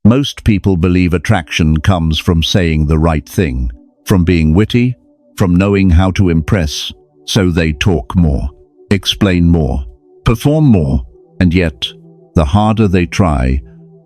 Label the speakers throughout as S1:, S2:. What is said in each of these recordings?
S1: Most people believe attraction comes from saying the right thing, from being witty, from knowing how to impress, so they talk more, explain more, perform more, and yet, the harder they try,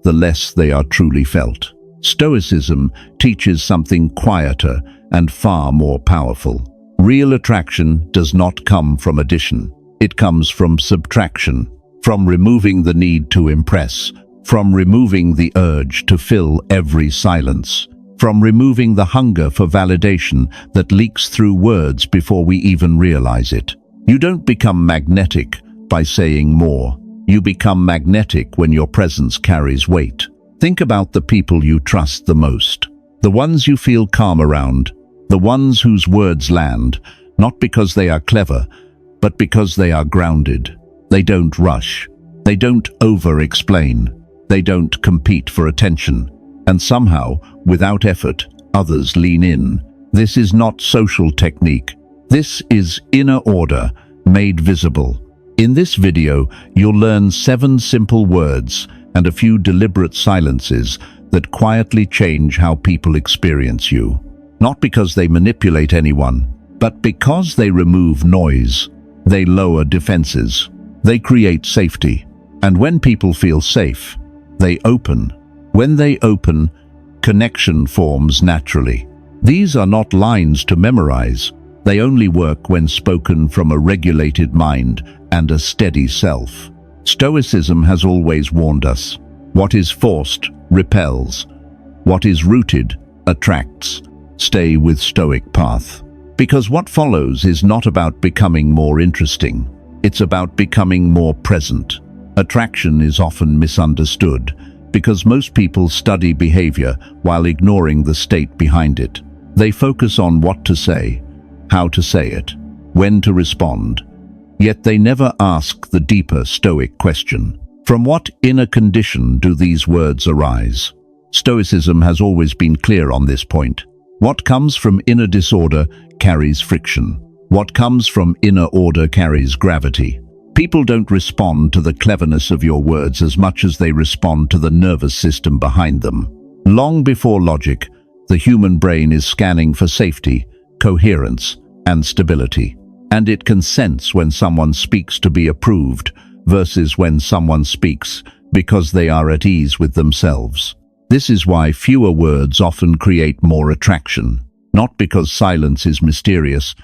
S1: the less they are truly felt. Stoicism teaches something quieter and far more powerful. Real attraction does not come from addition. It comes from subtraction, from removing the need to impress, from removing the urge to fill every silence, from removing the hunger for validation that leaks through words before we even realize it. You don't become magnetic by saying more. You become magnetic when your presence carries weight. Think about the people you trust the most, the ones you feel calm around, the ones whose words land, not because they are clever, but because they are grounded. They don't rush. They don't over-explain. They don't compete for attention. And somehow, without effort, others lean in. This is not social technique. This is inner order made visible. In this video, you'll learn 7 simple words and a few deliberate silences that quietly change how people experience you. Not because they manipulate anyone, but because they remove noise. They lower defenses. They create safety. And when people feel safe, they open. When they open, connection forms naturally. These are not lines to memorize. They only work when spoken from a regulated mind and a steady self. Stoicism has always warned us. What is forced repels. What is rooted attracts. Stay with Stoic path. Because what follows is not about becoming more interesting. It's about becoming more present. Attraction is often misunderstood because most people study behavior while ignoring the state behind it. They focus on what to say, how to say it, when to respond. Yet they never ask the deeper Stoic question. From what inner condition do these words arise? Stoicism has always been clear on this point. What comes from inner disorder carries friction. What comes from inner order carries gravity. People don't respond to the cleverness of your words as much as they respond to the nervous system behind them. Long before logic, the human brain is scanning for safety, coherence, and stability. And it can sense when someone speaks to be approved versus when someone speaks because they are at ease with themselves. This is why fewer words often create more attraction, not because silence is mysterious,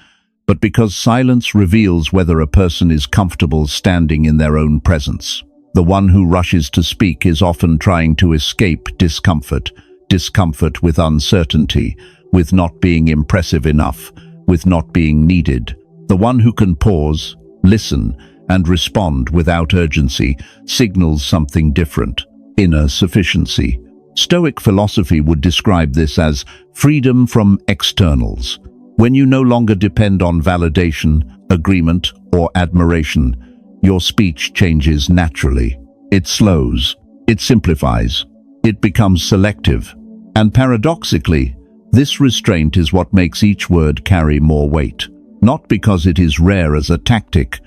S1: but because silence reveals whether a person is comfortable standing in their own presence. The one who rushes to speak is often trying to escape discomfort with uncertainty, with not being impressive enough, with not being needed. The one who can pause, listen, and respond without urgency signals something different, inner sufficiency. Stoic philosophy would describe this as freedom from externals. When you no longer depend on validation, agreement, or admiration, your speech changes naturally. It slows, it simplifies, it becomes selective. And paradoxically, this restraint is what makes each word carry more weight. Not because it is rare as a tactic,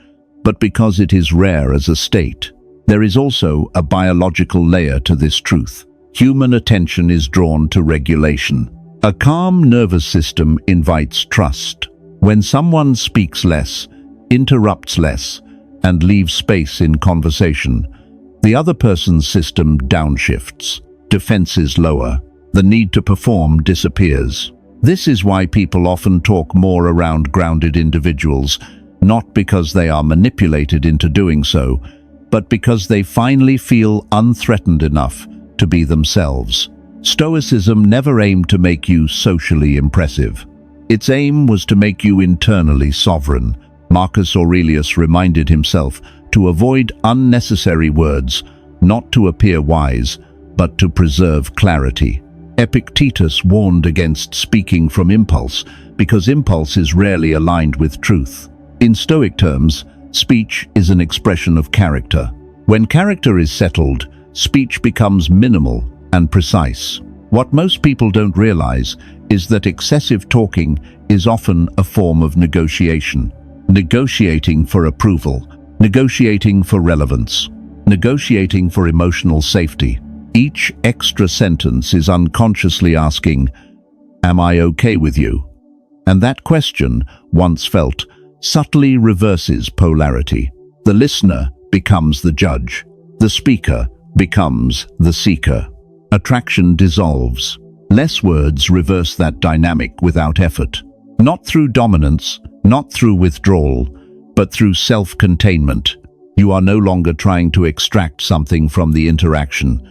S1: but because it is rare as a state. There is also a biological layer to this truth. Human attention is drawn to regulation. A calm nervous system invites trust. When someone speaks less, interrupts less, and leaves space in conversation, the other person's system downshifts, defenses lower, the need to perform disappears. This is why people often talk more around grounded individuals, not because they are manipulated into doing so, but because they finally feel unthreatened enough to be themselves. Stoicism never aimed to make you socially impressive. Its aim was to make you internally sovereign. Marcus Aurelius reminded himself to avoid unnecessary words, not to appear wise, but to preserve clarity. Epictetus warned against speaking from impulse, because impulse is rarely aligned with truth. In Stoic terms, speech is an expression of character. When character is settled, speech becomes minimal and precise. What most people don't realize is that excessive talking is often a form of negotiation. Negotiating for approval, negotiating for relevance, negotiating for emotional safety. Each extra sentence is unconsciously asking, "Am I okay with you?" And that question, once felt, subtly reverses polarity. The listener becomes the judge. The speaker becomes the seeker. Attraction dissolves. Less words reverse that dynamic without effort. Not through dominance, not through withdrawal, but through self-containment. You are no longer trying to extract something from the interaction.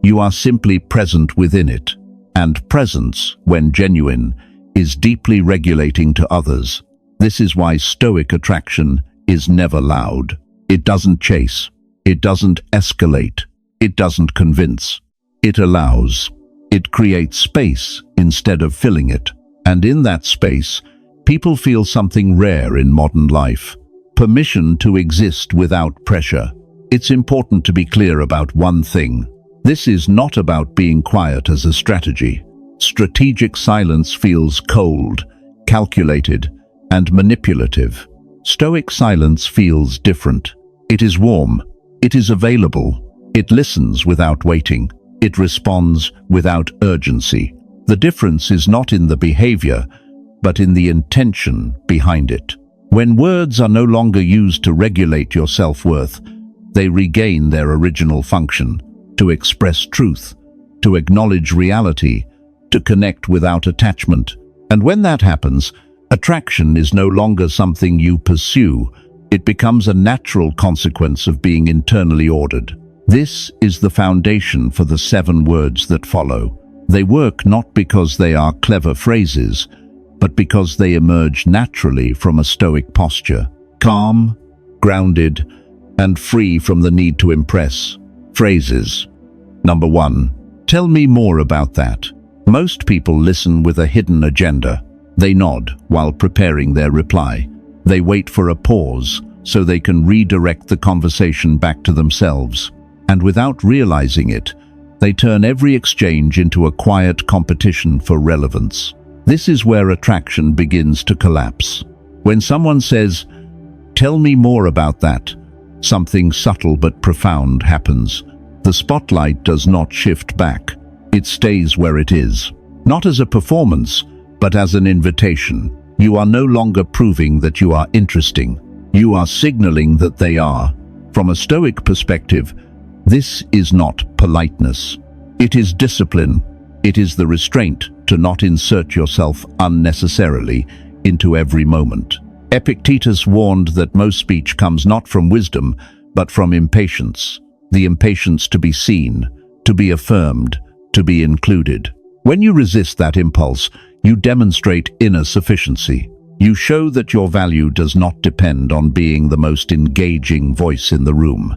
S1: You are simply present within it. And presence, when genuine, is deeply regulating to others. This is why Stoic attraction is never loud. It doesn't chase. It doesn't escalate. It doesn't convince. It allows. It creates space instead of filling it. And in that space, people feel something rare in modern life: permission to exist without pressure. It's important to be clear about one thing. This is not about being quiet as a strategy. Strategic silence feels cold, calculated, and manipulative. Stoic silence feels different. It is warm. It is available. It listens without waiting. It responds without urgency. The difference is not in the behavior, but in the intention behind it. When words are no longer used to regulate your self-worth, they regain their original function: to express truth, to acknowledge reality, to connect without attachment. And when that happens, attraction is no longer something you pursue. It becomes a natural consequence of being internally ordered. This is the foundation for the 7 words that follow. They work not because they are clever phrases, but because they emerge naturally from a Stoic posture: calm, grounded, and free from the need to impress. Phrases. Number 1. Tell me more about that. Most people listen with a hidden agenda. They nod while preparing their reply. They wait for a pause so they can redirect the conversation back to themselves. And without realizing it, they turn every exchange into a quiet competition for relevance. This is where attraction begins to collapse. When someone says, "Tell me more about that," something subtle but profound happens. The spotlight does not shift back. It stays where it is. Not as a performance, but as an invitation. You are no longer proving that you are interesting. You are signaling that they are. From a Stoic perspective, this is not politeness. It is discipline. It is the restraint to not insert yourself unnecessarily into every moment. Epictetus warned that most speech comes not from wisdom, but from impatience. The impatience to be seen, to be affirmed, to be included. When you resist that impulse, you demonstrate inner sufficiency. You show that your value does not depend on being the most engaging voice in the room.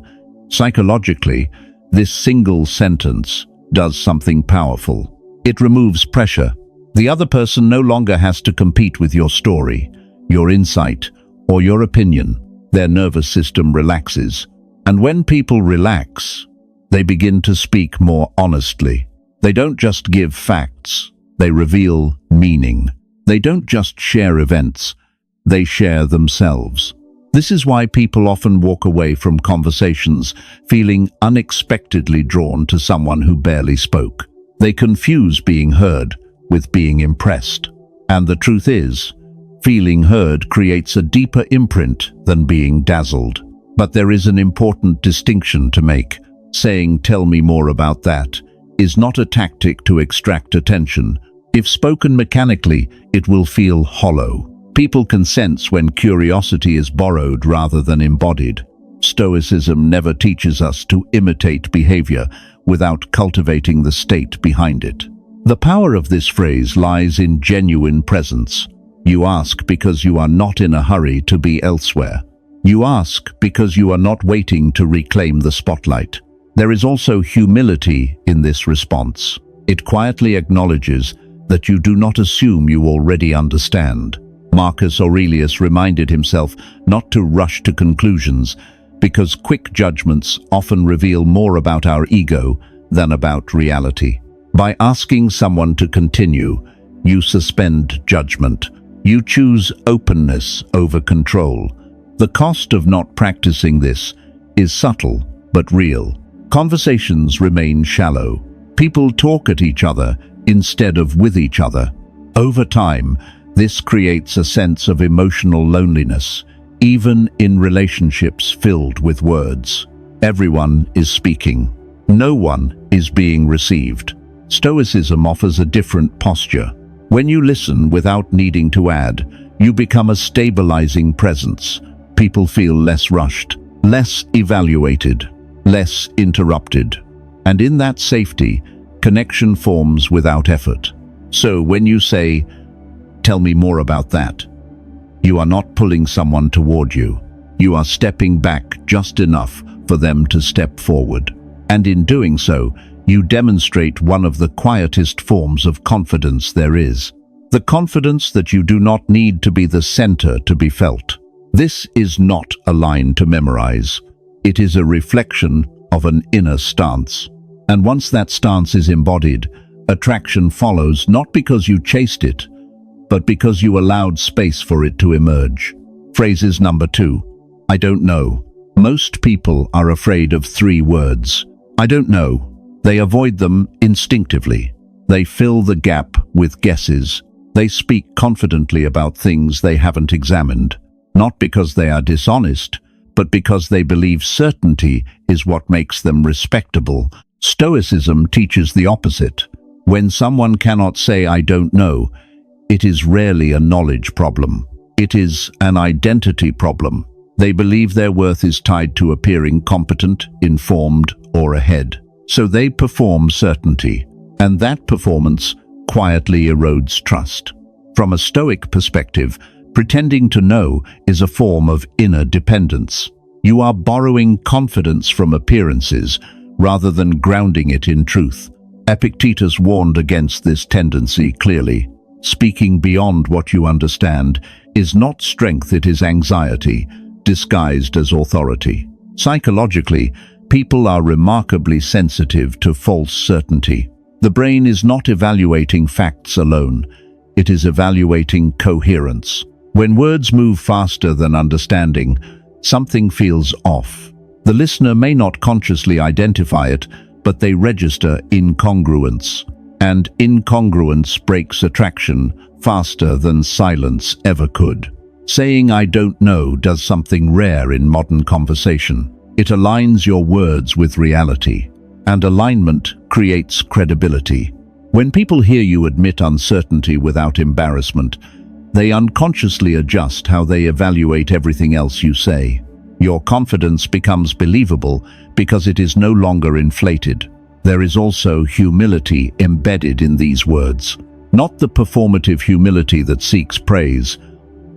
S1: Psychologically, this single sentence does something powerful. It removes pressure. The other person no longer has to compete with your story, your insight, or your opinion. Their nervous system relaxes. And when people relax, they begin to speak more honestly. They don't just give facts, they reveal meaning. They don't just share events, they share themselves. This is why people often walk away from conversations feeling unexpectedly drawn to someone who barely spoke. They confuse being heard with being impressed. And the truth is, feeling heard creates a deeper imprint than being dazzled. But there is an important distinction to make. Saying, "Tell me more about that," is not a tactic to extract attention. If spoken mechanically, it will feel hollow. People can sense when curiosity is borrowed rather than embodied. Stoicism never teaches us to imitate behavior without cultivating the state behind it. The power of this phrase lies in genuine presence. You ask because you are not in a hurry to be elsewhere. You ask because you are not waiting to reclaim the spotlight. There is also humility in this response. It quietly acknowledges that you do not assume you already understand. Marcus Aurelius reminded himself not to rush to conclusions, because quick judgments often reveal more about our ego than about reality. By asking someone to continue, you suspend judgment. You choose openness over control. The cost of not practicing this is subtle but real. Conversations remain shallow. People talk at each other instead of with each other. Over time, this creates a sense of emotional loneliness, even in relationships filled with words. Everyone is speaking. No one is being received. Stoicism offers a different posture. When you listen without needing to add, you become a stabilizing presence. People feel less rushed, less evaluated, less interrupted. And in that safety, connection forms without effort. So when you say, "Tell me more about that," you are not pulling someone toward you. You are stepping back just enough for them to step forward. And in doing so, you demonstrate one of the quietest forms of confidence there is. The confidence that you do not need to be the center to be felt. This is not a line to memorize. It is a reflection of an inner stance. And once that stance is embodied, attraction follows not because you chased it, but because you allowed space for it to emerge. Phrases number 2. I don't know. Most people are afraid of 3 words. I don't know. They avoid them instinctively. They fill the gap with guesses. They speak confidently about things they haven't examined, not because they are dishonest, but because they believe certainty is what makes them respectable. Stoicism teaches the opposite. When someone cannot say I don't know, it is rarely a knowledge problem. It is an identity problem. They believe their worth is tied to appearing competent, informed, or ahead. So they perform certainty, and that performance quietly erodes trust. From a Stoic perspective, pretending to know is a form of inner dependence. You are borrowing confidence from appearances rather than grounding it in truth. Epictetus warned against this tendency clearly. Speaking beyond what you understand is not strength, it is anxiety, disguised as authority. Psychologically, people are remarkably sensitive to false certainty. The brain is not evaluating facts alone, it is evaluating coherence. When words move faster than understanding, something feels off. The listener may not consciously identify it, but they register incongruence. And incongruence breaks attraction faster than silence ever could. Saying I don't know does something rare in modern conversation. It aligns your words with reality, and alignment creates credibility. When people hear you admit uncertainty without embarrassment, they unconsciously adjust how they evaluate everything else you say. Your confidence becomes believable because it is no longer inflated. There is also humility embedded in these words. Not the performative humility that seeks praise,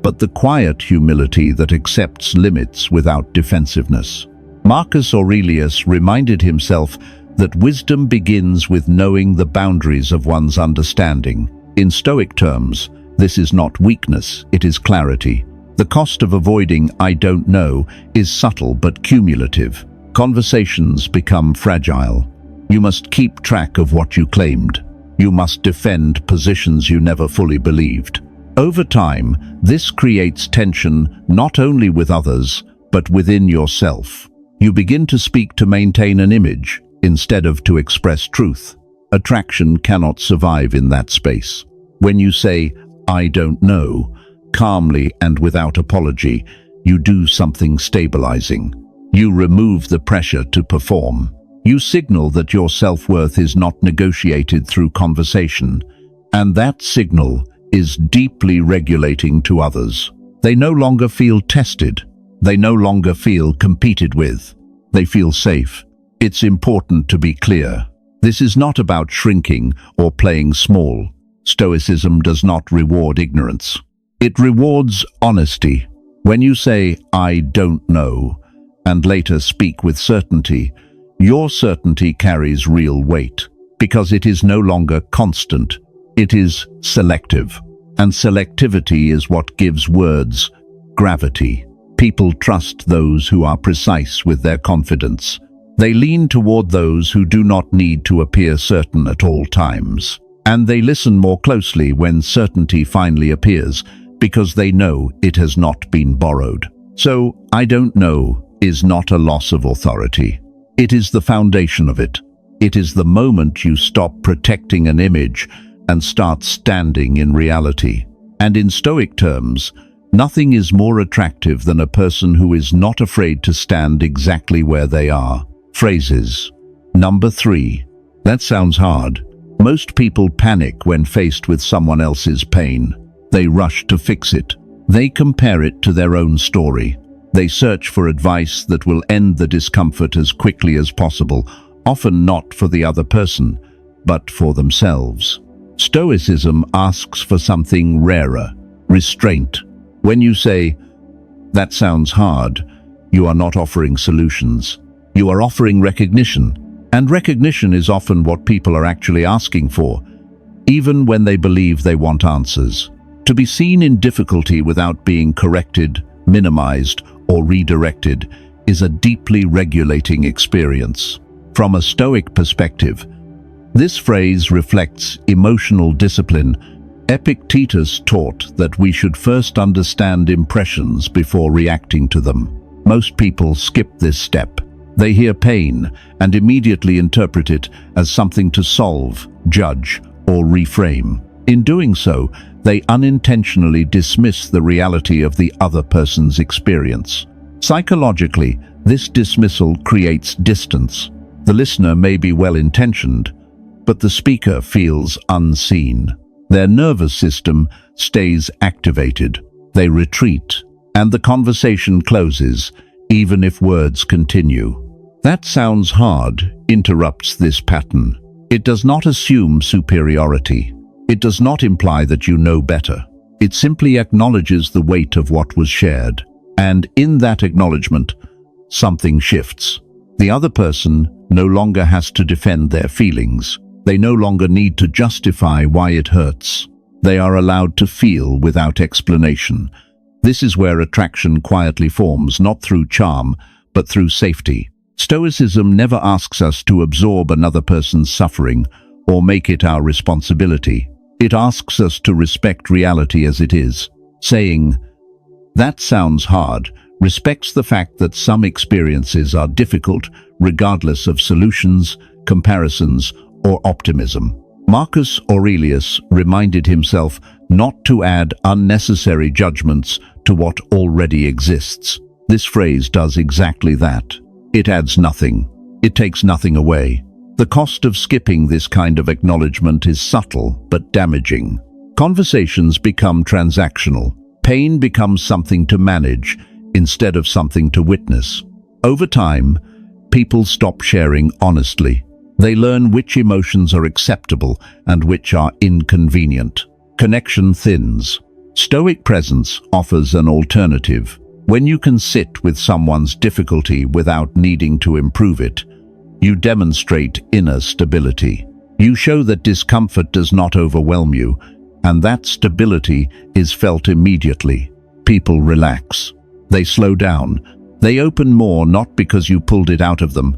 S1: but the quiet humility that accepts limits without defensiveness. Marcus Aurelius reminded himself that wisdom begins with knowing the boundaries of one's understanding. In Stoic terms, this is not weakness, it is clarity. The cost of avoiding I don't know is subtle but cumulative. Conversations become fragile. You must keep track of what you claimed. You must defend positions you never fully believed. Over time, this creates tension not only with others, but within yourself. You begin to speak to maintain an image instead of to express truth. Attraction cannot survive in that space. When you say, I don't know, calmly and without apology, you do something stabilizing. You remove the pressure to perform. You signal that your self-worth is not negotiated through conversation, and that signal is deeply regulating to others. They no longer feel tested. They no longer feel competed with. They feel safe. It's important to be clear. This is not about shrinking or playing small. Stoicism does not reward ignorance. It rewards honesty. When you say, I don't know, and later speak with certainty, your certainty carries real weight, because it is no longer constant. It is selective. And selectivity is what gives words gravity. People trust those who are precise with their confidence. They lean toward those who do not need to appear certain at all times. And they listen more closely when certainty finally appears, because they know it has not been borrowed. So, I don't know is not a loss of authority. It is the foundation of it. It is the moment you stop protecting an image and start standing in reality. And in Stoic terms, nothing is more attractive than a person who is not afraid to stand exactly where they are. Phrases. Number 3. That sounds hard. Most people panic when faced with someone else's pain. They rush to fix it. They compare it to their own story. They search for advice that will end the discomfort as quickly as possible, often not for the other person, but for themselves. Stoicism asks for something rarer: restraint. When you say, "That sounds hard," you are not offering solutions. You are offering recognition. And recognition is often what people are actually asking for, even when they believe they want answers. To be seen in difficulty without being corrected, minimized, or redirected is a deeply regulating experience. From a Stoic perspective, this phrase reflects emotional discipline. Epictetus taught that we should first understand impressions before reacting to them. Most people skip this step. They hear pain and immediately interpret it as something to solve, judge, or reframe. In doing so, they unintentionally dismiss the reality of the other person's experience. Psychologically, this dismissal creates distance. The listener may be well-intentioned, but the speaker feels unseen. Their nervous system stays activated. They retreat, and the conversation closes, even if words continue. That sounds hard interrupts this pattern. It does not assume superiority. It does not imply that you know better. It simply acknowledges the weight of what was shared. And in that acknowledgement, something shifts. The other person no longer has to defend their feelings. They no longer need to justify why it hurts. They are allowed to feel without explanation. This is where attraction quietly forms, not through charm, but through safety. Stoicism never asks us to absorb another person's suffering or make it our responsibility. It asks us to respect reality as it is. Saying, "That sounds hard," respects the fact that some experiences are difficult, regardless of solutions, comparisons, or optimism. Marcus Aurelius reminded himself not to add unnecessary judgments to what already exists. This phrase does exactly that. It adds nothing. It takes nothing away. The cost of skipping this kind of acknowledgement is subtle but damaging. Conversations become transactional. Pain becomes something to manage instead of something to witness. Over time, people stop sharing honestly. They learn which emotions are acceptable and which are inconvenient. Connection thins. Stoic presence offers an alternative. When you can sit with someone's difficulty without needing to improve it, you demonstrate inner stability. You show that discomfort does not overwhelm you, and that stability is felt immediately. People relax. They slow down. They open more, not because you pulled it out of them,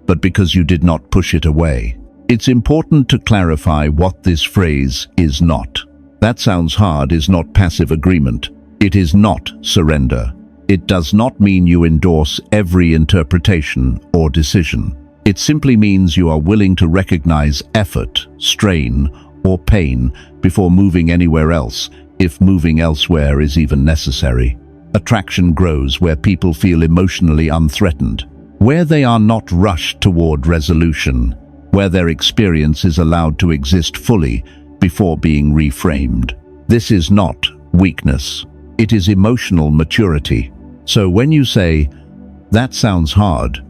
S1: but because you did not push it away. It's important to clarify what this phrase is not. That sounds hard is not passive agreement. It is not surrender. It does not mean you endorse every interpretation or decision. It simply means you are willing to recognize effort, strain, or pain before moving anywhere else, if moving elsewhere is even necessary. Attraction grows where people feel emotionally unthreatened, where they are not rushed toward resolution, where their experience is allowed to exist fully before being reframed. This is not weakness. It is emotional maturity. So when you say, "That sounds hard,"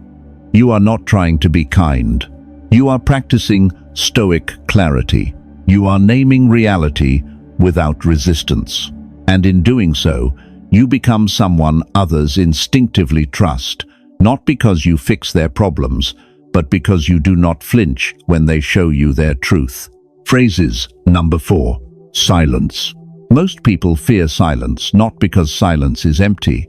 S1: you are not trying to be kind. You are practicing Stoic clarity. You are naming reality without resistance. And in doing so, you become someone others instinctively trust, not because you fix their problems, but because you do not flinch when they show you their truth. Phrases. Number 4. Silence. Most people fear silence, not because silence is empty,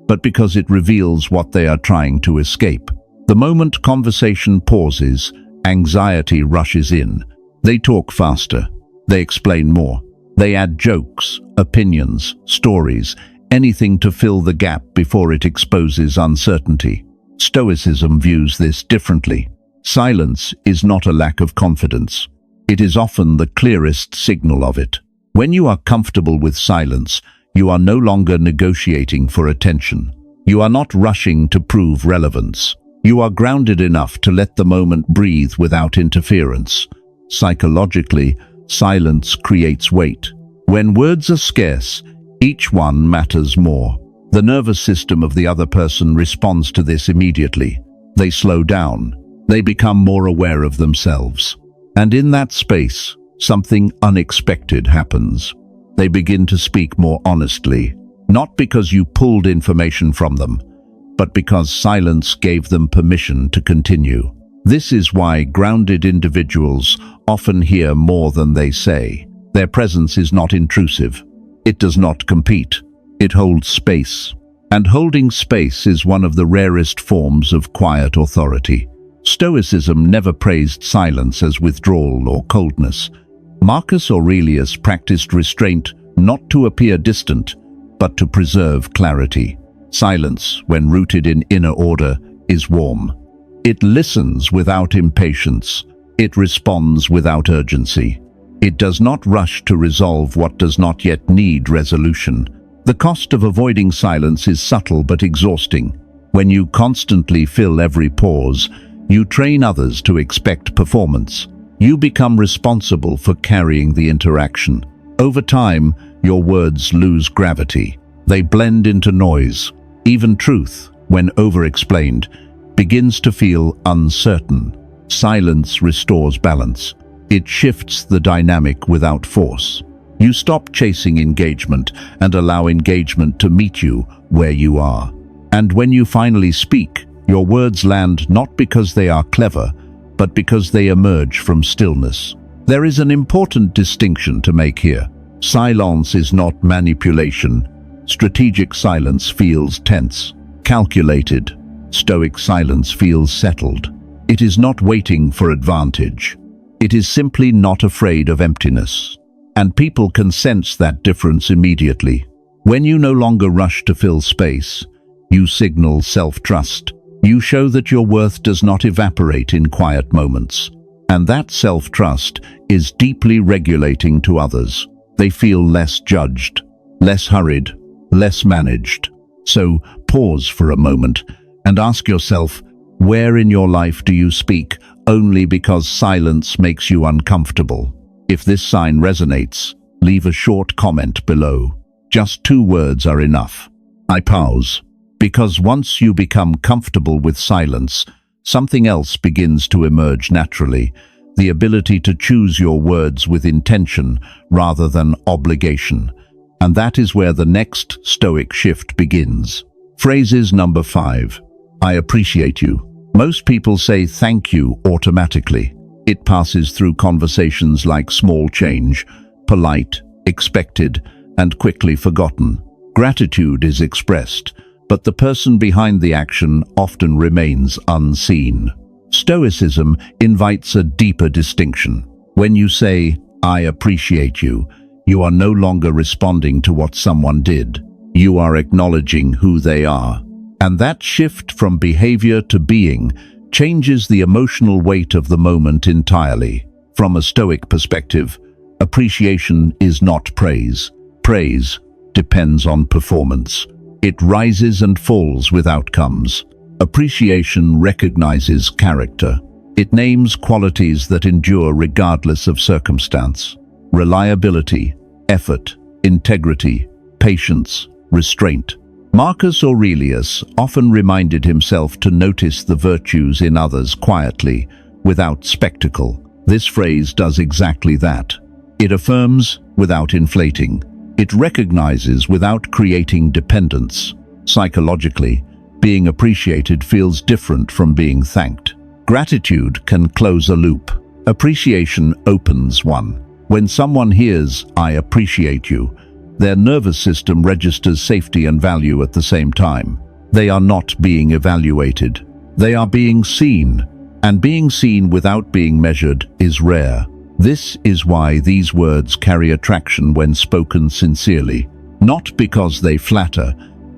S1: but because it reveals what they are trying to escape. The moment conversation pauses, anxiety rushes in. They talk faster. They explain more. They add jokes, opinions, stories, anything to fill the gap before it exposes uncertainty. Stoicism views this differently. Silence is not a lack of confidence. It is often the clearest signal of it. When you are comfortable with silence, you are no longer negotiating for attention. You are not rushing to prove relevance. You are grounded enough to let the moment breathe without interference. Psychologically, silence creates weight. When words are scarce, each one matters more. The nervous system of the other person responds to this immediately. They slow down. They become more aware of themselves. And in that space, something unexpected happens. They begin to speak more honestly, not because you pulled information from them, but because silence gave them permission to continue. This is why grounded individuals often hear more than they say. Their presence is not intrusive. It does not compete. It holds space. And holding space is one of the rarest forms of quiet authority. Stoicism never praised silence as withdrawal or coldness. Marcus Aurelius practiced restraint not to appear distant, but to preserve clarity. Silence, when rooted in inner order, is warm. It listens without impatience. It responds without urgency. It does not rush to resolve what does not yet need resolution. The cost of avoiding silence is subtle but exhausting. When you constantly fill every pause, you train others to expect performance. You become responsible for carrying the interaction. Over time, your words lose gravity. They blend into noise. Even truth, when over-explained, begins to feel uncertain. Silence restores balance. It shifts the dynamic without force. You stop chasing engagement and allow engagement to meet you where you are. And when you finally speak, your words land not because they are clever, but because they emerge from stillness. There is an important distinction to make here. Silence is not manipulation. Strategic silence feels tense, calculated. Stoic silence feels settled. It is not waiting for advantage. It is simply not afraid of emptiness. And people can sense that difference immediately. When you no longer rush to fill space, you signal self-trust. You show that your worth does not evaporate in quiet moments. And that self-trust is deeply regulating to others. They feel less judged, less hurried, less managed. So pause for a moment and ask yourself, where in your life do you speak only because silence makes you uncomfortable? If this sign resonates, leave a short comment below. Just 2 words are enough. I pause. Because once you become comfortable with silence, something else begins to emerge naturally. The ability to choose your words with intention rather than obligation. And that is where the next Stoic shift begins. Phrases number 5. I appreciate you. Most people say thank you automatically. It passes through conversations like small change, polite, expected, and quickly forgotten. Gratitude is expressed, but the person behind the action often remains unseen. Stoicism invites a deeper distinction. When you say, I appreciate you, you are no longer responding to what someone did. You are acknowledging who they are. And that shift from behavior to being changes the emotional weight of the moment entirely. From a Stoic perspective, appreciation is not praise. Praise depends on performance. It rises and falls with outcomes. Appreciation recognizes character. It names qualities that endure regardless of circumstance. Reliability, effort, integrity, patience, restraint. Marcus Aurelius often reminded himself to notice the virtues in others quietly, without spectacle. This phrase does exactly that. It affirms without inflating. It recognizes without creating dependence. Psychologically, being appreciated feels different from being thanked. Gratitude can close a loop. Appreciation opens one. When someone hears, I appreciate you, their nervous system registers safety and value at the same time. They are not being evaluated. They are being seen. And being seen without being measured is rare. This is why these words carry attraction when spoken sincerely. Not because they flatter,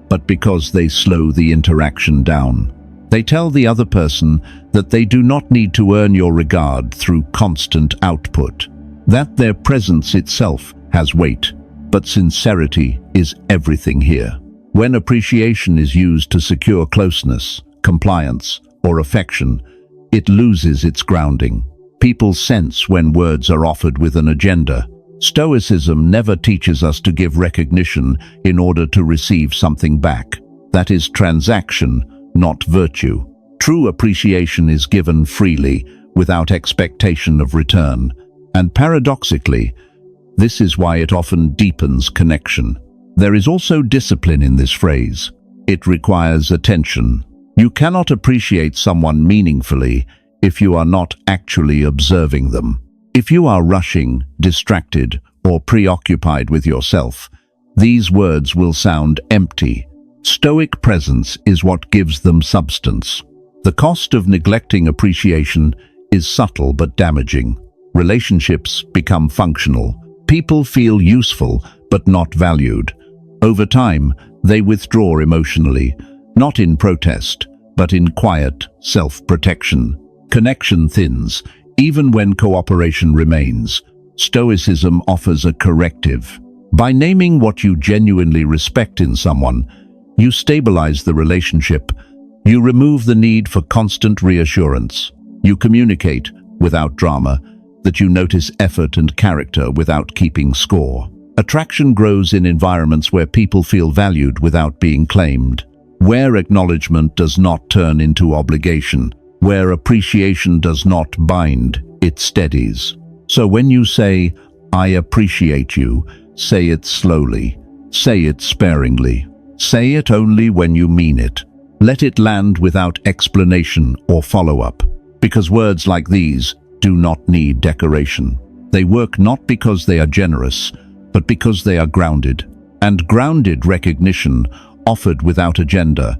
S1: but because they slow the interaction down. They tell the other person that they do not need to earn your regard through constant output, that their presence itself has weight, but sincerity is everything here. When appreciation is used to secure closeness, compliance, or affection, it loses its grounding. People sense when words are offered with an agenda. Stoicism never teaches us to give recognition in order to receive something back. That is transaction, not virtue. True appreciation is given freely, without expectation of return. And paradoxically, this is why it often deepens connection. There is also discipline in this phrase. It requires attention. You cannot appreciate someone meaningfully if you are not actually observing them. If you are rushing, distracted, or preoccupied with yourself, these words will sound empty. Stoic presence is what gives them substance. The cost of neglecting appreciation is subtle but damaging. Relationships become functional. People feel useful but not valued. Over time, they withdraw emotionally, not in protest, but in quiet self-protection. Connection thins, even when cooperation remains. Stoicism offers a corrective. By naming what you genuinely respect in someone, you stabilize the relationship. You remove the need for constant reassurance. You communicate, without drama, that you notice effort and character without keeping score. Attraction grows in environments where people feel valued without being claimed, where acknowledgement does not turn into obligation, where appreciation does not bind, it steadies. So when you say, "I appreciate you," say it slowly, say it sparingly, say it only when you mean it. Let it land without explanation or follow-up, because words like these do not need decoration. They work not because they are generous, but because they are grounded. And grounded recognition, offered without agenda,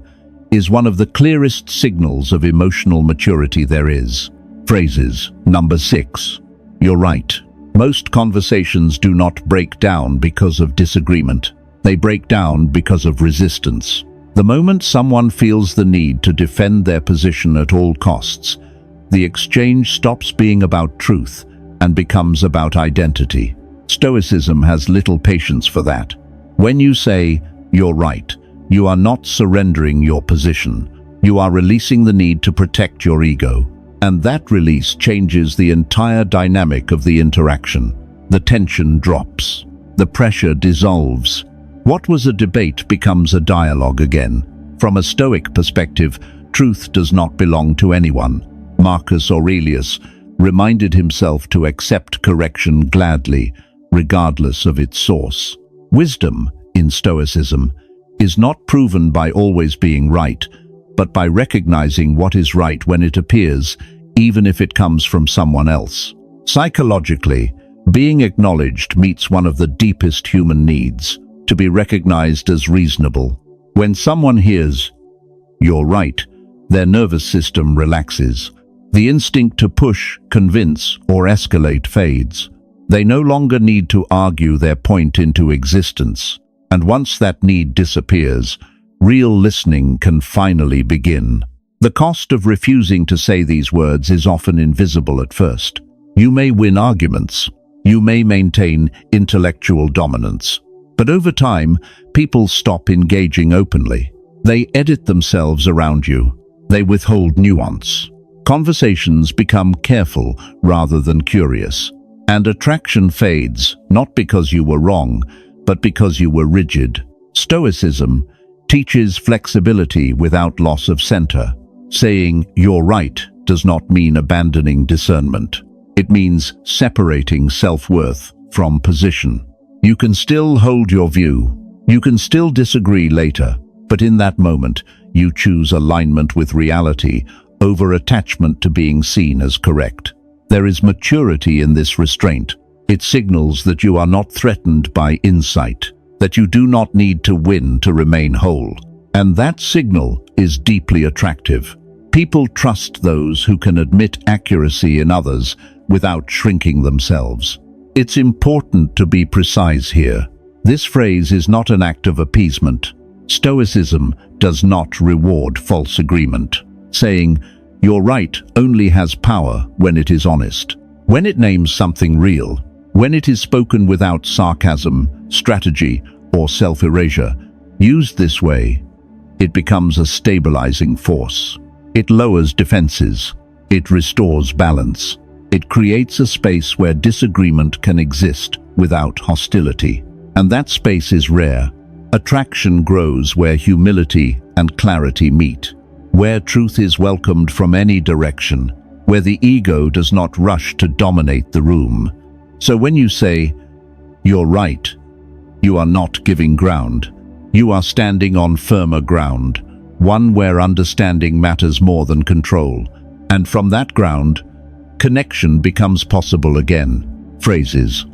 S1: is one of the clearest signals of emotional maturity there is. Phrases. Number 6. You're right. Most conversations do not break down because of disagreement. They break down because of resistance. The moment someone feels the need to defend their position at all costs, the exchange stops being about truth and becomes about identity. Stoicism has little patience for that. When you say, "You're right," you are not surrendering your position. You are releasing the need to protect your ego. And that release changes the entire dynamic of the interaction. The tension drops. The pressure dissolves. What was a debate becomes a dialogue again. From a Stoic perspective, truth does not belong to anyone. Marcus Aurelius reminded himself to accept correction gladly, regardless of its source. Wisdom, in Stoicism, is not proven by always being right, but by recognizing what is right when it appears, even if it comes from someone else. Psychologically, being acknowledged meets one of the deepest human needs, to be recognized as reasonable. When someone hears, "You're right," their nervous system relaxes. The instinct to push, convince, or escalate fades. They no longer need to argue their point into existence. And once that need disappears, real listening can finally begin. The cost of refusing to say these words is often invisible at first. You may win arguments. You may maintain intellectual dominance. But over time, people stop engaging openly. They edit themselves around you. They withhold nuance. Conversations become careful rather than curious. And attraction fades, not because you were wrong, but because you were rigid. Stoicism teaches flexibility without loss of center. Saying, "You're right," does not mean abandoning discernment. It means separating self-worth from position. You can still hold your view. You can still disagree later, but in that moment, you choose alignment with reality over attachment to being seen as correct. There is maturity in this restraint. It signals that you are not threatened by insight, that you do not need to win to remain whole. And that signal is deeply attractive. People trust those who can admit accuracy in others without shrinking themselves. It's important to be precise here. This phrase is not an act of appeasement. Stoicism does not reward false agreement. saying, "You're right," only has power when it is honest. When it names something real, when it is spoken without sarcasm, strategy, or self-erasure, used this way, it becomes a stabilizing force. It lowers defenses. It restores balance. It creates a space where disagreement can exist without hostility. And that space is rare. Attraction grows where humility and clarity meet, where truth is welcomed from any direction, where the ego does not rush to dominate the room. So when you say, "You're right," you are not giving ground. You are standing on firmer ground, one where understanding matters more than control. And from that ground, connection becomes possible again. Phrases.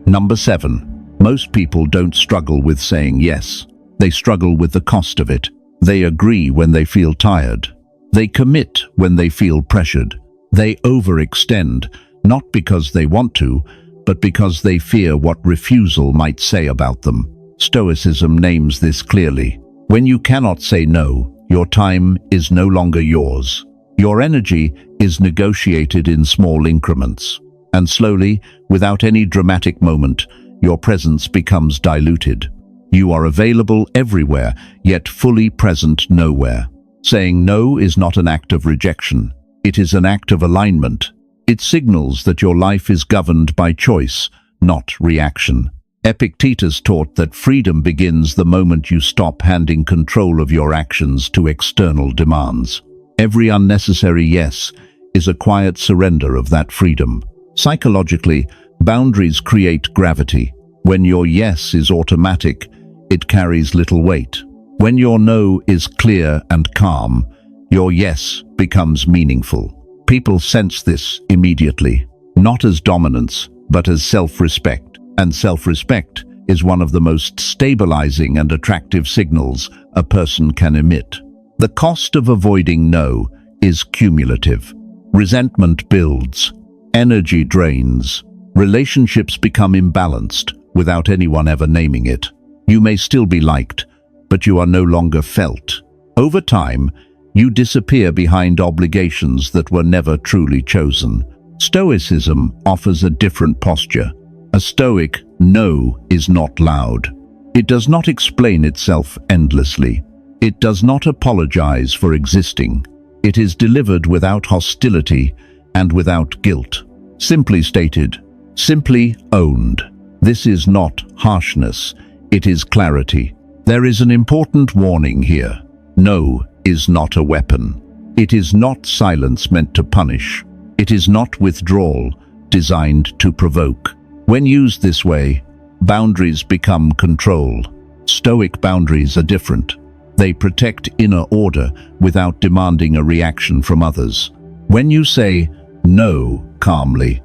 S1: Number 7. Most people don't struggle with saying yes. They struggle with the cost of it. They agree when they feel tired. They commit when they feel pressured. They overextend, not because they want to, but because they fear what refusal might say about them. Stoicism names this clearly. When you cannot say no, your time is no longer yours. Your energy is negotiated in small increments. And slowly, without any dramatic moment, your presence becomes diluted. You are available everywhere, yet fully present nowhere. Saying no is not an act of rejection. It is an act of alignment. It signals that your life is governed by choice, not reaction. Epictetus taught that freedom begins the moment you stop handing control of your actions to external demands. Every unnecessary yes is a quiet surrender of that freedom. Psychologically, boundaries create gravity. When your yes is automatic, it carries little weight. When your no is clear and calm, your yes becomes meaningful. People sense this immediately, not as dominance, but as self-respect. And self-respect is one of the most stabilizing and attractive signals a person can emit. The cost of avoiding no is cumulative. Resentment builds, energy drains, relationships become imbalanced without anyone ever naming it. You may still be liked, but you are no longer felt. Over time, you disappear behind obligations that were never truly chosen. Stoicism offers a different posture. A Stoic no is not loud. It does not explain itself endlessly. It does not apologize for existing. It is delivered without hostility and without guilt. Simply stated, simply owned. This is not harshness, it is clarity. There is an important warning here. No is not a weapon. It is not silence meant to punish. It is not withdrawal designed to provoke. When used this way, boundaries become control. Stoic boundaries are different. They protect inner order without demanding a reaction from others. When you say no calmly,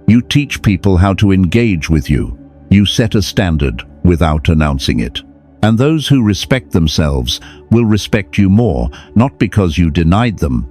S1: you teach people how to engage with you. You set a standard without announcing it. And those who respect themselves will respect you more, not because you denied them,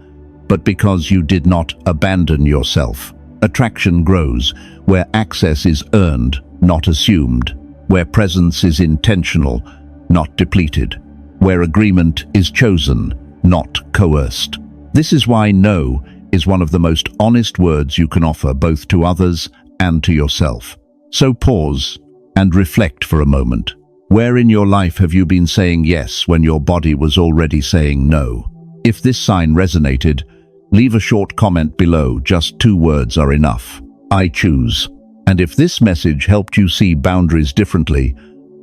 S1: but because you did not abandon yourself. Attraction grows where access is earned, not assumed, where presence is intentional, not depleted, where agreement is chosen, not coerced. This is why no is one of the most honest words you can offer both to others and to yourself. So pause and reflect for a moment. Where in your life have you been saying yes when your body was already saying no? If this sign resonated, leave a short comment below. Just 2 words are enough. I choose. And if this message helped you see boundaries differently,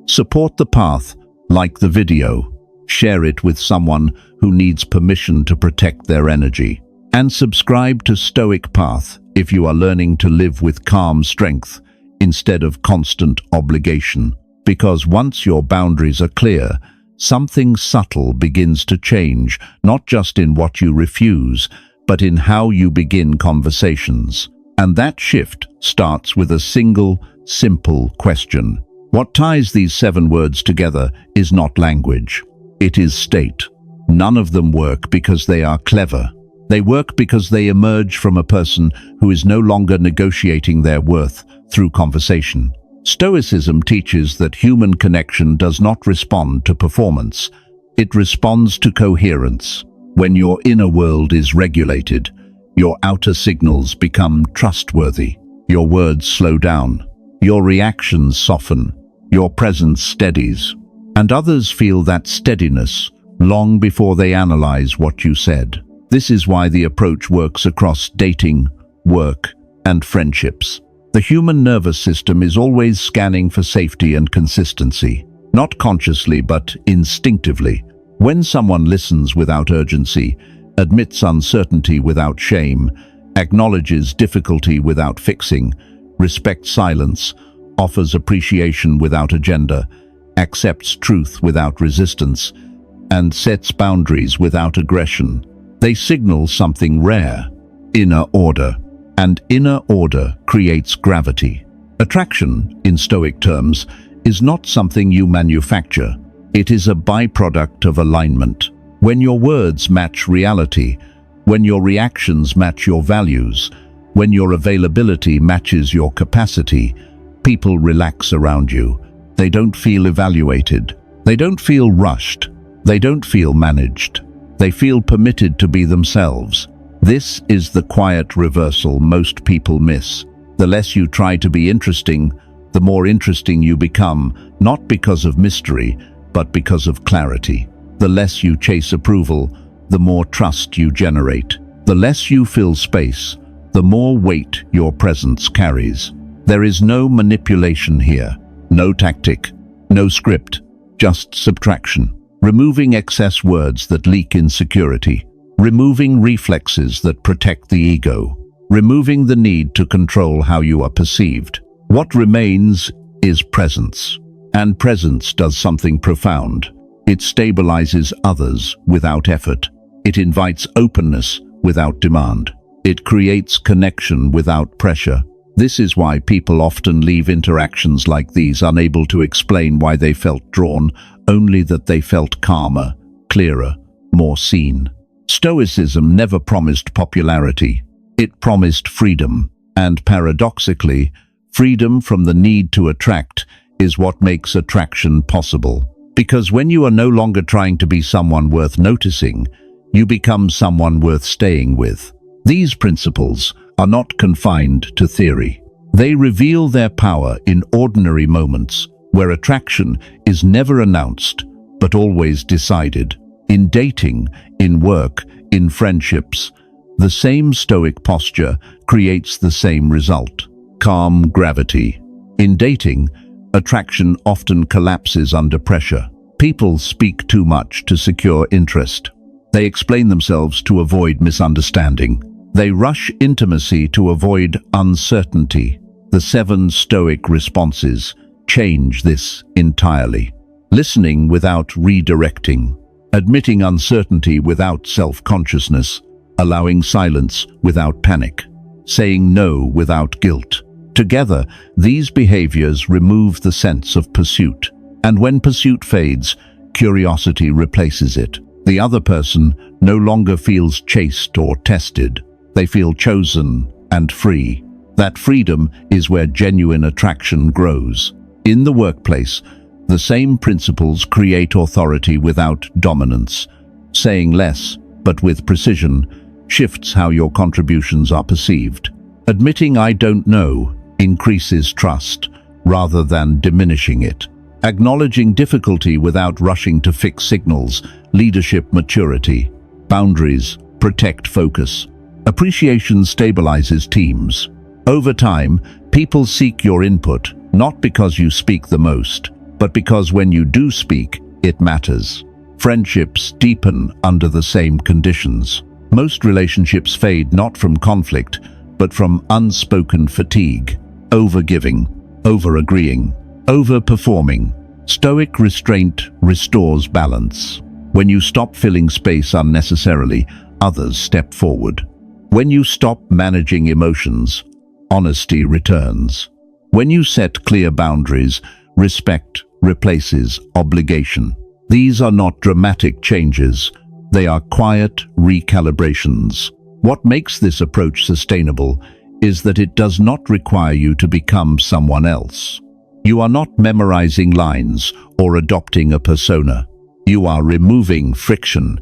S1: support the path, like the video, share it with someone who needs permission to protect their energy, and subscribe to Stoic Path if you are learning to live with calm strength instead of constant obligation. Because once your boundaries are clear, something subtle begins to change, not just in what you refuse, but in how you begin conversations. And that shift starts with a single, simple question. What ties these 7 words together is not language. It is state. None of them work because they are clever. They work because they emerge from a person who is no longer negotiating their worth through conversation. Stoicism teaches that human connection does not respond to performance. It responds to coherence. When your inner world is regulated, your outer signals become trustworthy. Your words slow down, your reactions soften, your presence steadies, and others feel that steadiness long before they analyze what you said. This is why the approach works across dating, work, and friendships. The human nervous system is always scanning for safety and consistency, not consciously but instinctively. When someone listens without urgency, admits uncertainty without shame, acknowledges difficulty without fixing, respects silence, offers appreciation without agenda, accepts truth without resistance, and sets boundaries without aggression, they signal something rare: inner order. And inner order creates gravity. Attraction, in Stoic terms, is not something you manufacture. It is a byproduct of alignment. When your words match reality, when your reactions match your values, when your availability matches your capacity, people relax around you. They don't feel evaluated. They don't feel rushed. They don't feel managed. They feel permitted to be themselves. This is the quiet reversal most people miss. The less you try to be interesting, the more interesting you become, not because of mystery, but because of clarity. The less you chase approval, the more trust you generate. The less you fill space, the more weight your presence carries. There is no manipulation here, no tactic, no script, just subtraction. Removing excess words that leak insecurity. Removing reflexes that protect the ego. Removing the need to control how you are perceived. What remains is presence. And presence does something profound. It stabilizes others without effort. It invites openness without demand. It creates connection without pressure. This is why people often leave interactions like these unable to explain why they felt drawn, only that they felt calmer, clearer, more seen. Stoicism never promised popularity. It promised freedom. And paradoxically, freedom from the need to attract is what makes attraction possible. Because when you are no longer trying to be someone worth noticing, you become someone worth staying with. These principles are not confined to theory. They reveal their power in ordinary moments where attraction is never announced, but always decided. In dating, in work, in friendships, the same stoic posture creates the same result: calm gravity. In dating, attraction often collapses under pressure. People speak too much to secure interest. They explain themselves to avoid misunderstanding. They rush intimacy to avoid uncertainty. The 7 Stoic responses change this entirely. Listening without redirecting. Admitting uncertainty without self-consciousness. Allowing silence without panic. Saying no without guilt. Together, these behaviors remove the sense of pursuit. And when pursuit fades, curiosity replaces it. The other person no longer feels chased or tested. They feel chosen and free. That freedom is where genuine attraction grows. In the workplace, the same principles create authority without dominance. Saying less, but with precision, shifts how your contributions are perceived. Admitting "I don't know" increases trust, rather than diminishing it. Acknowledging difficulty without rushing to fix signals leadership maturity. Boundaries protect focus. Appreciation stabilizes teams. Over time, people seek your input, not because you speak the most, but because when you do speak, it matters. Friendships deepen under the same conditions. Most relationships fade not from conflict, but from unspoken fatigue, overgiving, over-agreeing, over-performing. Stoic restraint restores balance. When you stop filling space unnecessarily, others step forward. When you stop managing emotions, honesty returns. When you set clear boundaries, respect replaces obligation. These are not dramatic changes. They are quiet recalibrations. What makes this approach sustainable is that it does not require you to become someone else. You are not memorizing lines or adopting a persona. You are removing friction,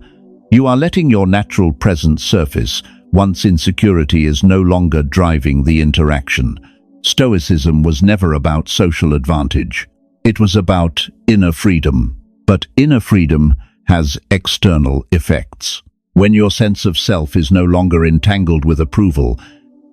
S1: You are letting your natural presence surface once insecurity is no longer driving the interaction. Stoicism was never about social advantage. It was about inner freedom. But inner freedom has external effects. When your sense of self is no longer entangled with approval,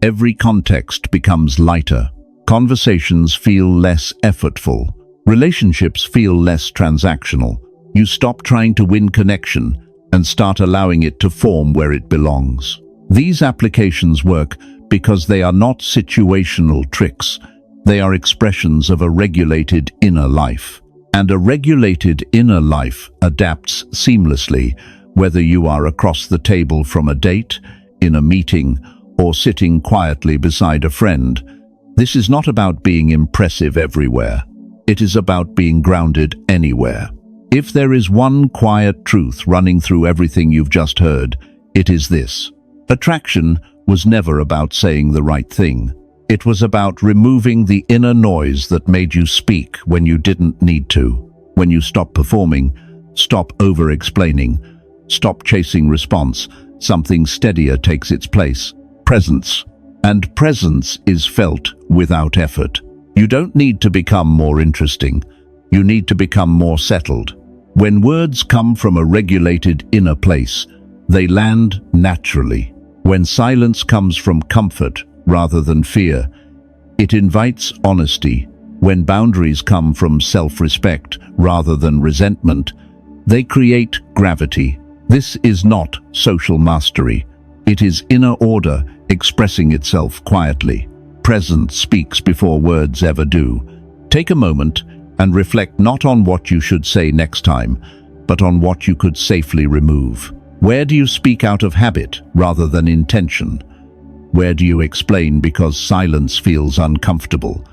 S1: every context becomes lighter. Conversations feel less effortful. Relationships feel less transactional. You stop trying to win connection and start allowing it to form where it belongs. These applications work because they are not situational tricks. They are expressions of a regulated inner life. And a regulated inner life adapts seamlessly, whether you are across the table from a date, in a meeting, or sitting quietly beside a friend. This is not about being impressive everywhere. It is about being grounded anywhere. If there is one quiet truth running through everything you've just heard, it is this. Attraction was never about saying the right thing. It was about removing the inner noise that made you speak when you didn't need to. When you stop performing, stop over-explaining, stop chasing response, something steadier takes its place. Presence. And presence is felt without effort. You don't need to become more interesting. You need to become more settled. When words come from a regulated inner place, they land naturally. When silence comes from comfort rather than fear, it invites honesty. When boundaries come from self-respect rather than resentment, they create gravity. This is not social mastery. It is inner order expressing itself quietly. Presence speaks before words ever do. Take a moment and reflect not on what you should say next time, but on what you could safely remove. Where do you speak out of habit rather than intention? Where do you explain because silence feels uncomfortable?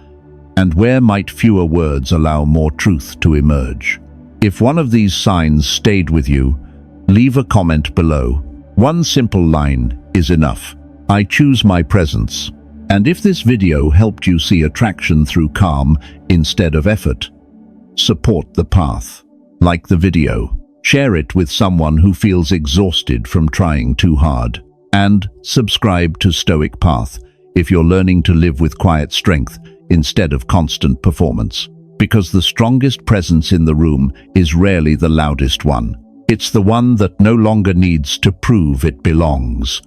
S1: And where might fewer words allow more truth to emerge? If one of these signs stayed with you, leave a comment below. One simple line is enough. I choose my presence. And if this video helped you see attraction through calm instead of effort, support the path. Like the video. Share it with someone who feels exhausted from trying too hard. And subscribe to Stoic Path if you're learning to live with quiet strength instead of constant performance. Because the strongest presence in the room is rarely the loudest one. It's the one that no longer needs to prove it belongs.